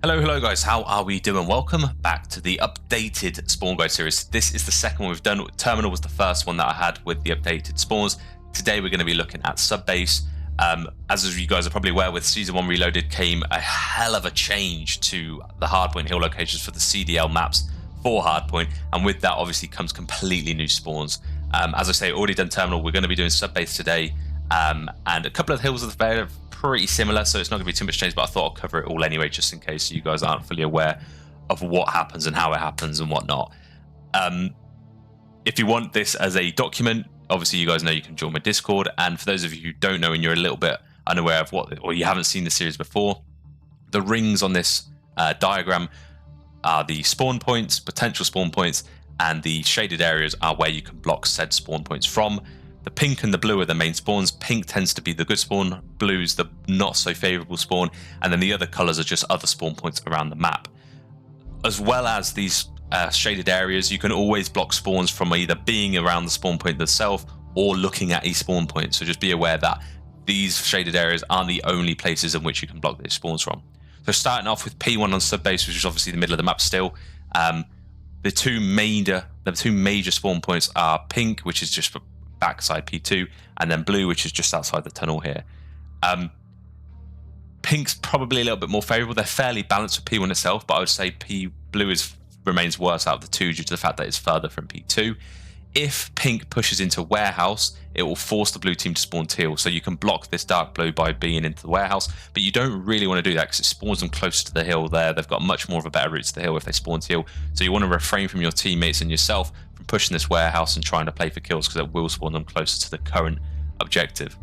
Hello guys, how are we doing? Welcome back to the updated spawn guide series. This is the second one we've done. Terminal was the first one that I had with the updated spawns. Today we're going to be looking at subbase. As you guys are probably aware, with Season 1 Reloaded came a hell of a change to the hardpoint hill locations for the CDL maps for hardpoint, and with that obviously comes completely new spawns. As I say, already done terminal, we're going to be doing subbase today, and a couple of hills of the pretty similar, so it's not going to be too much change, but I thought I'd cover it all anyway, just in case you guys aren't fully aware of what happens and how it happens and whatnot. If you want this as a document, obviously you guys know you can join my Discord, and for those of you who don't know and you're a little bit unaware of what, or you haven't seen the series before, the rings on this diagram are the spawn points, potential spawn points, and the shaded areas are where you can block said spawn points from. The pink and the blue are the main spawns. Pink tends to be the good spawn, blue's the not so favorable spawn, and then the other colors are just other spawn points around the map. As well as these shaded areas, you can always block spawns from either being around the spawn point itself or looking at a spawn point. So just be aware that these shaded areas aren't the only places in which you can block these spawns from. So starting off with P1 on subbase, which is obviously the middle of the map still, the two major spawn points are pink, which is just for backside P2, and then blue, which is just outside the tunnel here. Pink's probably a little bit more favorable. They're fairly balanced with P1 itself, but I would say blue remains worse out of the two due to the fact that it's further from P2. If pink pushes into warehouse, it will force the blue team to spawn teal, so you can block this dark blue by being into the warehouse, but you don't really want to do that because it spawns them close to the hill there. They've got much more of a better route to the hill if they spawn teal, so you want to refrain from your teammates and yourself from pushing this warehouse and trying to play for kills, because it will spawn them closer to the current objective.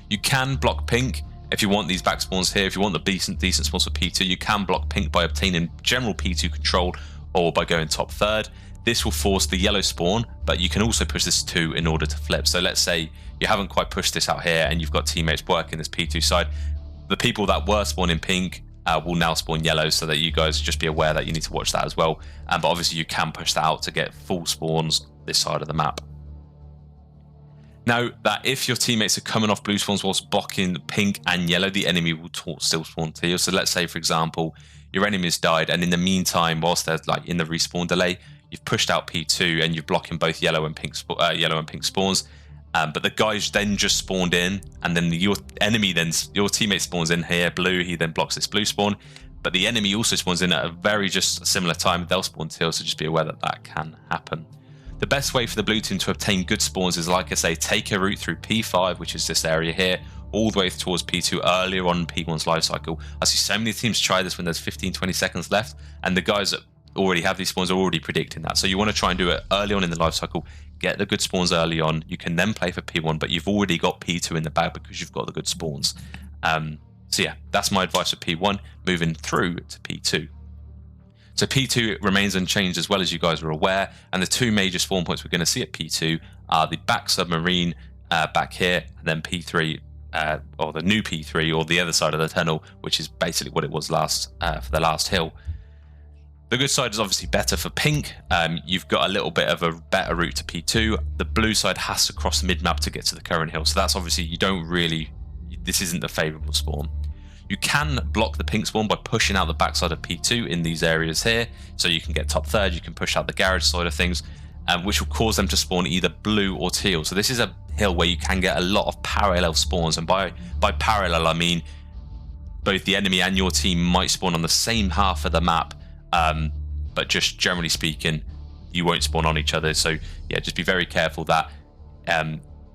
You can block pink if you want these back spawns here. If you want the decent spawns for P2, you can block pink by obtaining general P2 control or by going top third. This will force the yellow spawn, but you can also push this 2 in order to flip. So let's say you haven't quite pushed this out here and you've got teammates working this P2 side. The people that were spawning pink will now spawn yellow, so that you guys just be aware that you need to watch that as well. But obviously you can push that out to get full spawns this side of the map. Now, that if your teammates are coming off blue spawns whilst blocking pink and yellow, the enemy will still spawn teal. So let's say, for example, your enemy's died, and in the meantime, whilst they're like in the respawn delay, you've pushed out P2 and you're blocking both yellow and pink spawns. But the guys then just spawned in, and then your teammate spawns in here, blue. He then blocks this blue spawn, but the enemy also spawns in at a very just similar time. They'll spawn teal, so just be aware that that can happen. The best way for the blue team to obtain good spawns is, like I say, take a route through P5, which is this area here, all the way towards P2 earlier on in P1's life cycle. I see so many teams try this when there's 15-20 seconds left, and the guys that already have these spawns are already predicting that. So you want to try and do it early on in the life cycle, get the good spawns early on. You can then play for P1, but you've already got P2 in the bag because you've got the good spawns. So yeah, that's my advice for P1, moving through to P2. So P2 remains unchanged, as well as you guys are aware, and the two major spawn points we're going to see at P2 are the back submarine back here, and then P3, or the new P3, or the other side of the tunnel, which is basically what it was for the last hill. The good side is obviously better for pink. You've got a little bit of a better route to P2. The blue side has to cross mid-map to get to the current hill, so that's obviously, this isn't the favourable spawn. You can block the pink spawn by pushing out the backside of P2 in these areas here, so you can get top third. You can push out the garage side of things, which will cause them to spawn either blue or teal. So this is a hill where you can get a lot of parallel spawns, and by parallel I mean both the enemy and your team might spawn on the same half of the map, but just generally speaking, you won't spawn on each other. So yeah, just be very careful that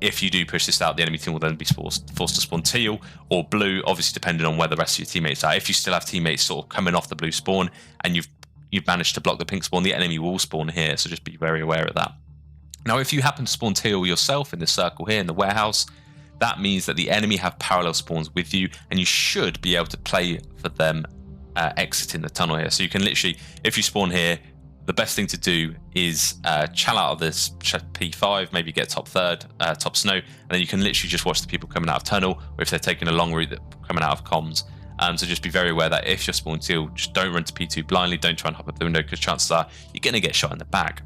if you do push this out, the enemy team will then be forced to spawn teal or blue, obviously depending on where the rest of your teammates are. If you still have teammates sort of coming off the blue spawn and you've managed to block the pink spawn, the enemy will spawn here, so just be very aware of that. Now, if you happen to spawn teal yourself in this circle here in the warehouse, that means that the enemy have parallel spawns with you, and you should be able to play for them exiting the tunnel here. So you can literally, if you spawn here, the best thing to do is chal out of this P5, maybe get top third, top snow, and then you can literally just watch the people coming out of tunnel, or if they're taking a long route coming out of comms. So just be very aware that if you're spawned teal, just don't run to P2 blindly, don't try and hop up the window, because chances are you're going to get shot in the back.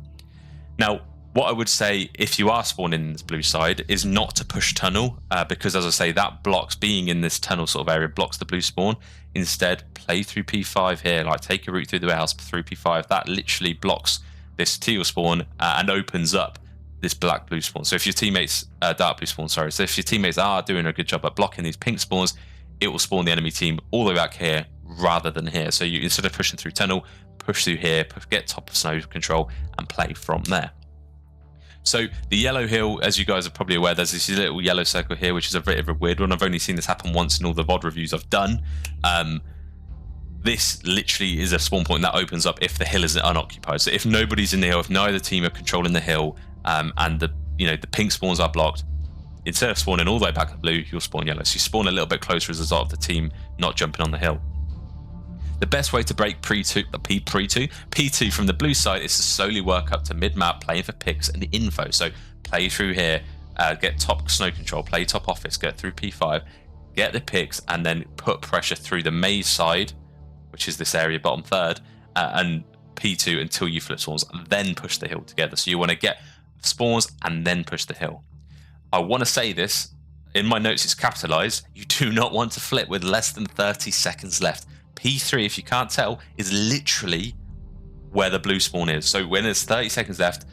Now, What I would say, if you are spawning in this blue side, is not to push tunnel, because, as I say, that blocks being in this tunnel sort of area, blocks the blue spawn. Instead, play through P5 here, like take a route through the warehouse through P5. That literally blocks this teal spawn and opens up this black blue spawn. So if your teammates, dark blue spawn, sorry. So if your teammates are doing a good job at blocking these pink spawns, it will spawn the enemy team all the way back here rather than here. So you, instead of pushing through tunnel, push through here, get top of snow control and play from there. So the yellow hill, as you guys are probably aware, there's this little yellow circle here, which is a bit of a weird one. I've only seen this happen once in all the VOD reviews I've done. This literally is a spawn point that opens up if the hill is unoccupied. So if nobody's in the hill, if neither team are controlling the hill, and the pink spawns are blocked, instead of spawning all the way back to blue, you'll spawn yellow. So you spawn a little bit closer as a result of the team not jumping on the hill. The best way to break P2 from the blue side is to slowly work up to mid-map, playing for picks and info. So play through here, get top snow control, play top office, get through P5, get the picks, and then put pressure through the maze side, which is this area bottom third, and P2 until you flip spawns, and then push the hill together. So you want to get spawns and then push the hill. I want to say this, in my notes it's capitalized, you do not want to flip with less than 30 seconds left. P3, if you can't tell, is literally where the blue spawn is. So when there's 30 seconds left,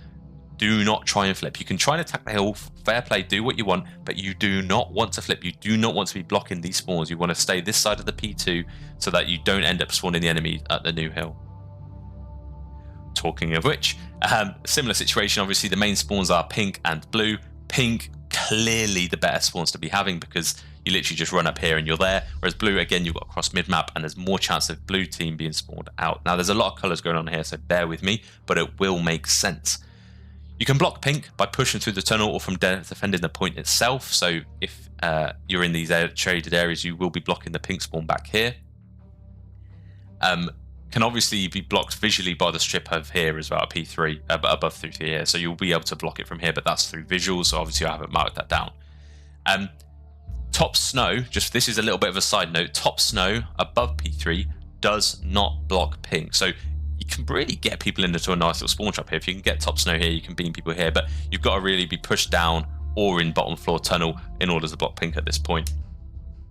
do not try and flip. You can try and attack the hill, fair play, do what you want, but you do not want to flip. You do not want to be blocking these spawns. You want to stay this side of the P2 so that you don't end up spawning the enemy at the new hill. Talking of which, similar situation, obviously the main spawns are pink and blue. Pink, clearly the better spawns to be having because you literally just run up here and you're there. Whereas blue, again, you've got across mid-map and there's more chance of blue team being spawned out. Now, there's a lot of colours going on here, so bear with me, but it will make sense. You can block pink by pushing through the tunnel or from defending the point itself. So if you're in these shaded areas, you will be blocking the pink spawn back here. Can obviously be blocked visually by the strip of here as well, P3, above through here. So you'll be able to block it from here, but that's through visuals. So obviously I haven't marked that down. Top snow, just this is a little bit of a side note, top snow above P3 does not block pink. So you can really get people into a nice little spawn trap here. If you can get top snow here, you can beam people here, but you've got to really be pushed down or in bottom floor tunnel in order to block pink at this point.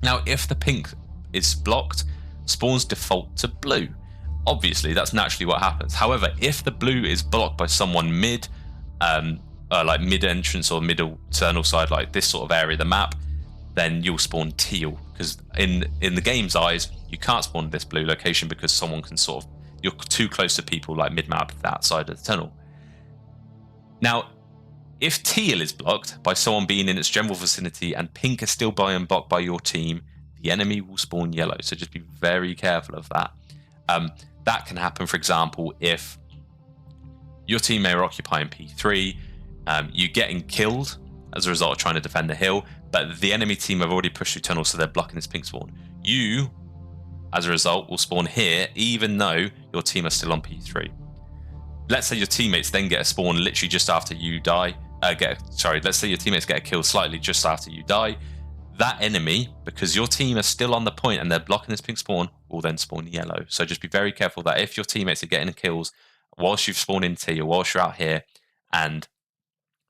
Now, if the pink is blocked, spawns default to blue. Obviously, that's naturally what happens. However, if the blue is blocked by someone mid, like mid entrance or middle tunnel side, like this sort of area of the map, then you'll spawn teal, because in the game's eyes, you can't spawn this blue location because someone can sort of, you're too close to people like mid-map that side of the tunnel. Now, if teal is blocked by someone being in its general vicinity and pink is still being blocked by your team, the enemy will spawn yellow. So just be very careful of that. That can happen, for example, if your team are occupying P3, you're getting killed as a result of trying to defend the hill, but the enemy team have already pushed through tunnels, so they're blocking this pink spawn. You, as a result, will spawn here, even though your team are still on P3. Let's say your teammates then get a spawn literally just after you die. Let's say your teammates get a kill slightly just after you die. That enemy, because your team are still on the point and they're blocking this pink spawn, will then spawn yellow. So just be very careful that if your teammates are getting kills whilst you've spawned in T or whilst you're out here and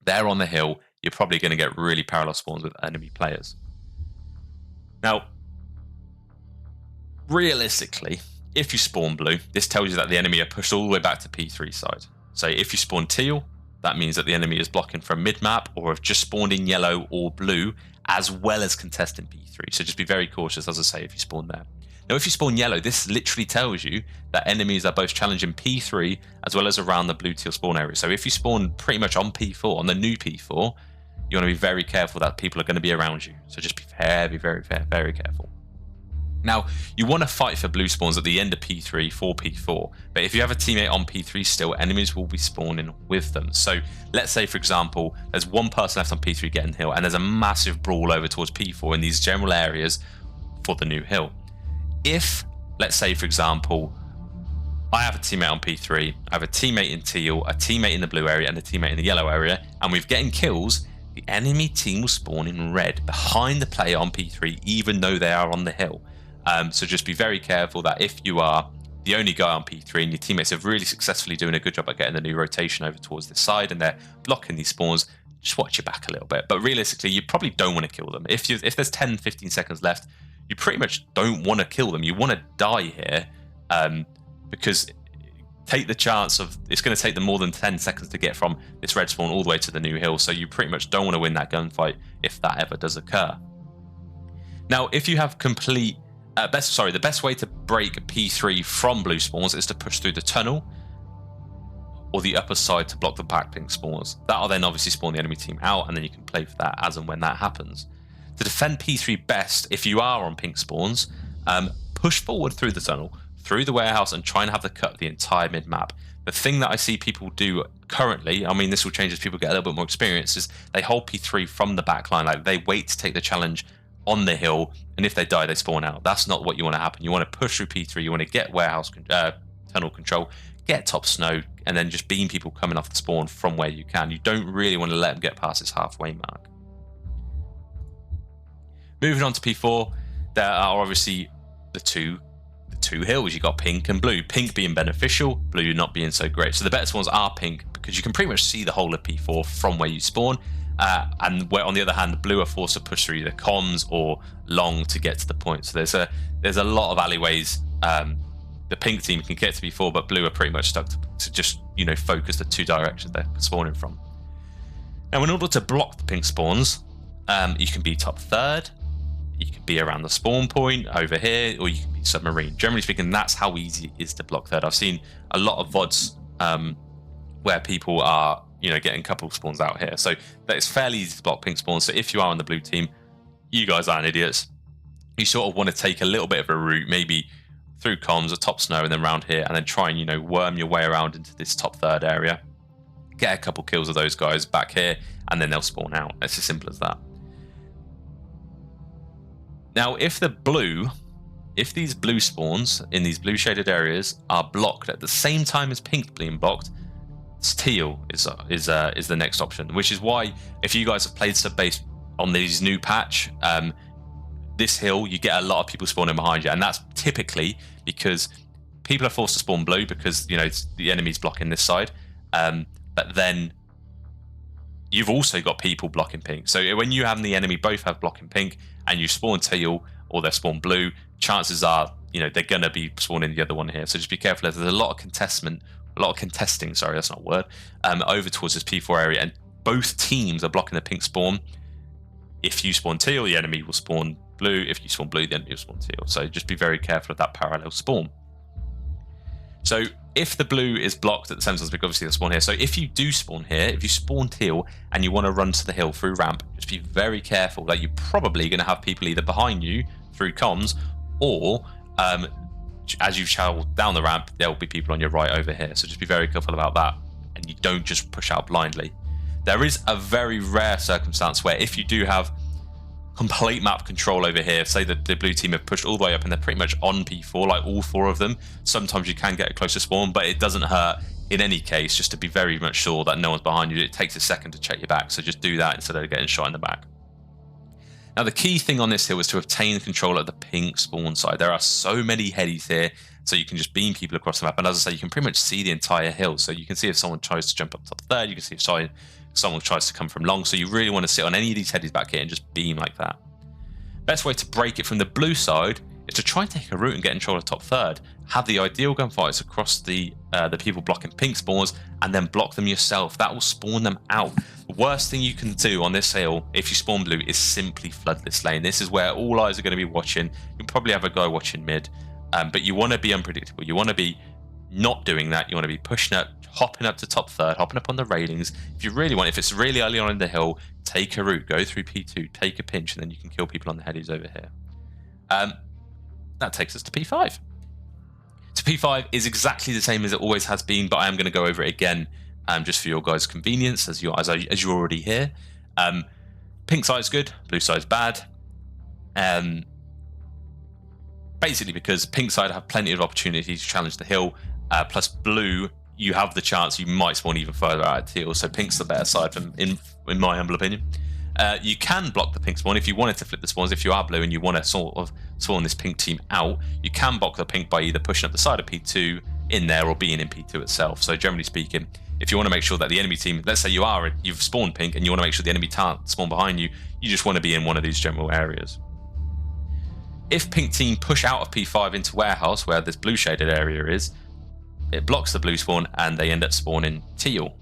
they're on the hill, you're probably going to get really parallel spawns with enemy players. Now, realistically, if you spawn blue, this tells you that the enemy are pushed all the way back to P3 side. So if you spawn teal, that means that the enemy is blocking from mid-map or have just spawned in yellow or blue, as well as contesting P3. So just be very cautious, as I say, if you spawn there. Now, if you spawn yellow, this literally tells you that enemies are both challenging P3 as well as around the blue-teal spawn area. So if you spawn pretty much on P4, on the new P4, you want to be very careful that people are going to be around you. So just be very, very, very, very careful. Now, you want to fight for blue spawns at the end of P3 for P4, but if you have a teammate on P3 still, enemies will be spawning with them. So let's say, for example, there's one person left on P3 getting hill, and there's a massive brawl over towards P4 in these general areas for the new hill. If, let's say, for example, I have a teammate on P3, I have a teammate in teal, a teammate in the blue area, and a teammate in the yellow area, and we're getting kills, the enemy team will spawn in red behind the player on P3, even though they are on the hill. So just be very careful that if you are the only guy on P3 and your teammates are really successfully doing a good job at getting the new rotation over towards this side and they're blocking these spawns, just watch your back a little bit. But realistically, you probably don't want to kill them. If there's 10, 15 seconds left, you pretty much don't want to kill them. You want to die here because take the chance of it's going to take them more than 10 seconds to get from this red spawn all the way to the new hill. So you pretty much don't want to win that gunfight if that ever does occur. Now, if you have complete the best way to break P3 from blue spawns is to push through the tunnel or the upper side to block the back pink spawns. That'll then obviously spawn the enemy team out, and then you can play for that as and when that happens. To defend P3 best, if you are on pink spawns, push forward through the tunnel, through the warehouse, and try and have the cut the entire mid-map. The thing that I see people do currently, I mean, this will change as people get a little bit more experience, is they hold P3 from the back line. Like, they wait to take the challenge on the hill, and if they die, they spawn out. That's not what you want to happen. You want to push through P3, you want to get warehouse tunnel control, get top snow, and then just beam people coming off the spawn from where you can. You don't really want to let them get past this halfway mark. Moving on to P4, there are obviously the two hills. You got pink and blue. Pink being beneficial, blue not being so great. So the better ones are pink because you can pretty much see the whole of P4 from where you spawn. And where, on the other hand, the blue are forced to push through either comms or long to get to the point. So there's a lot of alleyways. The pink team can get to P4, but blue are pretty much stuck to just focus the two directions they're spawning from. Now, in order to block the pink spawns, you can be top third, you can be around the spawn point over here, or you can be submarine. Generally speaking, that's how easy it is to block third. I've seen a lot of VODs where people are getting a couple of spawns out here. So that it's fairly easy to block pink spawns. So if you are on the blue team, you guys aren't idiots. You sort of want to take a little bit of a route, maybe through comms or top snow and then round here, and then try and, worm your way around into this top third area. Get a couple kills of those guys back here, and then they'll spawn out. It's as simple as that. Now, if these blue spawns in these blue shaded areas are blocked at the same time as pink being blocked, teal is the next option, which is why if you guys have played sub-base on these new patch, this hill, you get a lot of people spawning behind you, and that's typically because people are forced to spawn blue because the enemy's blocking this side, but then you've also got people blocking pink. So when you have the enemy both have blocking pink and you spawn teal or they spawn blue, chances are they're gonna be spawning the other one here. So just be careful. There's a lot of contesting, sorry, that's not a word, over towards this P4 area, and both teams are blocking the pink spawn. If you spawn teal, the enemy will spawn blue. If you spawn blue, the enemy will spawn teal. So just be very careful of that parallel spawn. So if the blue is blocked at the same time, because obviously the spawn here. So if you do spawn here, if you spawn teal and you want to run to the hill through ramp, just be very careful that you're probably going to have people either behind you through comms, or as you travel down the ramp, there will be people on your right over here. So just be very careful about that, and you don't just push out blindly. There is a very rare circumstance where if you do have complete map control over here, say that the blue team have pushed all the way up and they're pretty much on P4, like all four of them, sometimes you can get a closer spawn, but it doesn't hurt in any case, just to be very much sure that no one's behind you. It takes a second to check your back, so just do that instead of getting shot in the back. Now, the key thing on this hill is to obtain control of the pink spawn side. There are so many headies here, so you can just beam people across the map. And as I say, you can pretty much see the entire hill. So you can see if someone tries to jump up top third, you can see if someone tries to come from long. So you really want to sit on any of these headies back here and just beam like that. Best way to break it from the blue side is to try and take a route and get control of top third. Have the ideal gunfights across the people blocking pink spawns, and then block them yourself. That will spawn them out. The worst thing you can do on this hill if you spawn blue is simply flood this lane. This is where all eyes are going to be watching. You'll probably have a guy watching mid, but you want to be unpredictable. You want to be not doing that. You want to be pushing up, hopping up to top third, hopping up on the railings. If you really want, if it's really early on in the hill, take a route, go through P2, take a pinch, and then you can kill people on the headies over here. That takes us to P5. So P5 is exactly the same as it always has been, but I am going to go over it again just for your guys' convenience, as you're already here. Pink side's good, blue side's bad. Basically because pink side have plenty of opportunity to challenge the hill, plus blue, you have the chance you might spawn even further out of teal, so pink's the better side in my humble opinion. You can block the pink spawn if you wanted to flip the spawns. If you are blue and you want to sort of spawn this pink team out, you can block the pink by either pushing up the side of P2 in there or being in P2 itself. So generally speaking, if you want to make sure that the enemy team, let's say you've spawned pink and you want to make sure the enemy can't spawn behind you, you just want to be in one of these general areas. If pink team push out of P5 into warehouse, where this blue shaded area is, it blocks the blue spawn and they end up spawning teal,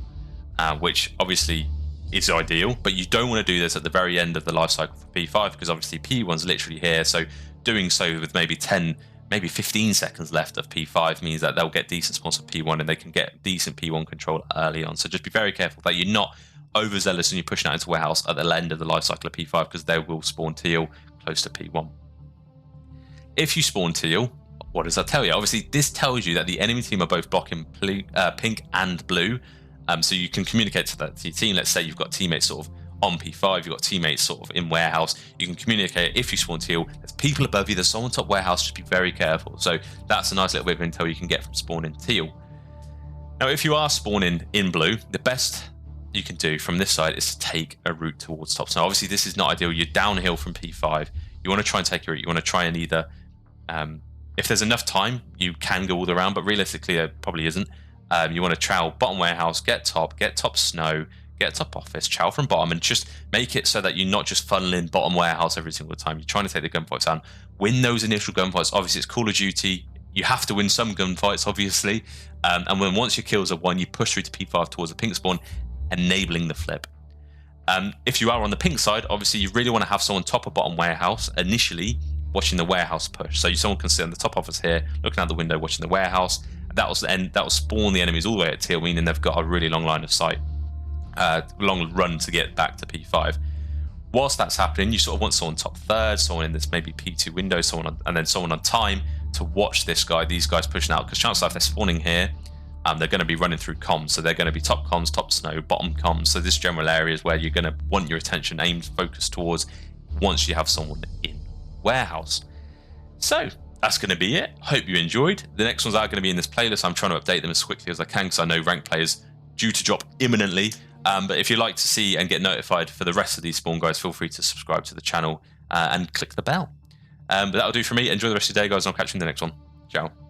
which obviously is ideal, but you don't want to do this at the very end of the life cycle for P5, because obviously P1's literally here, so doing so with maybe 10, maybe 15 seconds left of P5 means that they'll get decent spawns for P1 and they can get decent P1 control early on. So just be very careful that you're not overzealous when you're pushing out into warehouse at the end of the life cycle of P5, because they will spawn teal close to P1. If you spawn teal, what does that tell you? Obviously, this tells you that the enemy team are both blocking pink and blue. So you can communicate to your team. Let's say you've got teammates sort of on P5, you've got teammates sort of in warehouse. You can communicate if you spawn teal, there's people above you, there's someone top warehouse, just be very careful. So that's a nice little bit of intel you can get from spawning teal. Now, if you are spawning in blue, the best you can do from this side is to take a route towards top. So obviously this is not ideal. You're downhill from P5. You want to try and take a route. You want to try and either, if there's enough time, you can go all the way around, but realistically there probably isn't. You want to chow bottom warehouse, get top snow, get top office, chow from bottom, and just make it so that you're not just funneling bottom warehouse every single time. You're trying to take the gunfights down, win those initial gunfights. Obviously, it's Call of Duty. You have to win some gunfights, obviously. And when once your kills are won, you push through to P5 towards the pink spawn, enabling the flip. If you are on the pink side, obviously you really want to have someone top or bottom warehouse initially watching the warehouse push. So someone can sit on the top office here, looking out the window, watching the warehouse. That will spawn the enemies all the way at teal, meaning they've got a really long line of sight, long run to get back to P5. Whilst that's happening, you sort of want someone top third, someone in this maybe P2 window, and then someone on time to watch these guys pushing out, because chances are if they're spawning here, they're going to be running through comms, so they're going to be top comms, top snow, bottom comms. So this general area is where you're going to want your attention aimed, focused towards once you have someone in warehouse. So that's going to be it. Hope you enjoyed. The next ones are going to be in this playlist. I'm trying to update them as quickly as I can because I know ranked players due to drop imminently. But if you'd like to see and get notified for the rest of these spawn guys, feel free to subscribe to the channel and click the bell. But that'll do for me. Enjoy the rest of your day, guys, and I'll catch you in the next one. Ciao.